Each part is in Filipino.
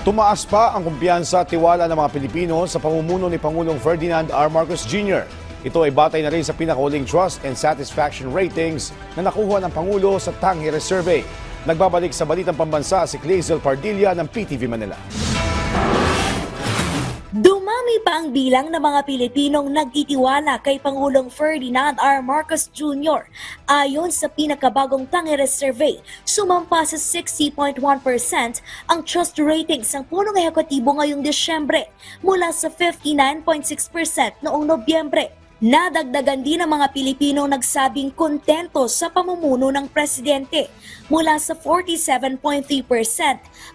Tumaas pa ang kumpiyansa at tiwala ng mga Pilipino sa pamumuno ni Pangulong Ferdinand R. Marcos Jr. Ito ay batay na rin sa pinakahuling trust and satisfaction ratings na nakuha ng Pangulo sa Tangere Survey. Nagbabalik sa Balitang Pambansa si Clazel Pardilla ng PTV Manila. Dumami pa ang bilang ng mga Pilipinong nagtitiwala kay Pangulong Ferdinand R. Marcos Jr. Ayon sa pinakabagong Tangere Survey, sumampa sa 60.1% ang trust ratings ng punong ehekutibo ngayong Disyembre mula sa 59.6% noong Nobyembre. Nadagdagan din ng mga Pilipinong nagsabing kontento sa pamumuno ng presidente mula sa 47.3%,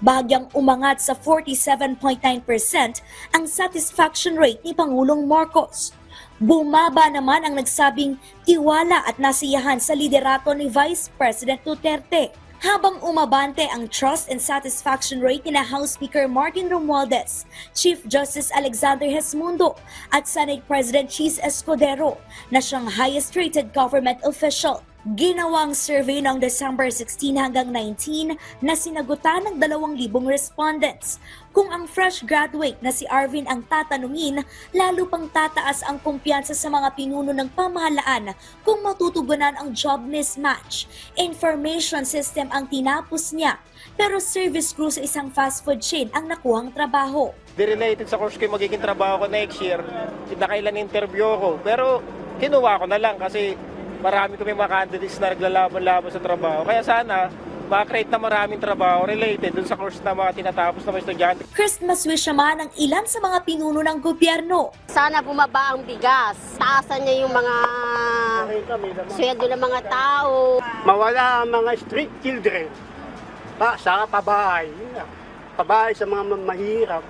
bahagyang umangat sa 47.9% ang satisfaction rate ni Pangulong Marcos. Bumaba naman ang nagsabing tiwala at nasiyahan sa liderato ni Vice President Duterte. Habang umabante ang trust and satisfaction rate ni House Speaker Martin Romualdez, Chief Justice Alexander Gesmundo at Senate President Chis Escudero na siyang highest rated government official. Ginawang survey noong December 16 hanggang 19 na sinagutan ng 2,000 respondents. Kung ang fresh graduate na si Arvin ang tatanungin, lalo pang tataas ang kumpiyansa sa mga pinuno ng pamahalaan kung matutugunan ang job mismatch. Information system ang tinapos niya, pero service crew sa isang fast food chain ang nakuhang trabaho. Related sa course ko yung magiging trabaho ko next year, nakailan interview ko, pero kinuha ko na lang kasi marami kami mga candidates na naglalaban-laban sa trabaho. Kaya sana, makakreate na maraming trabaho related dun sa course na mga tinatapos na mga estudyante. Christmas wish naman ng ilan sa mga pinuno ng gobyerno. Sana bumaba ang bigas. Taasan niya yung mga sweldo ng mga tao. Mawala ang mga street children. Sa pabahay. Pabahay sa mga mahirap.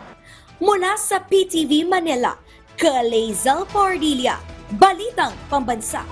Mula sa PTV Manila, Clazel Pardilla, Balitang Pambansa.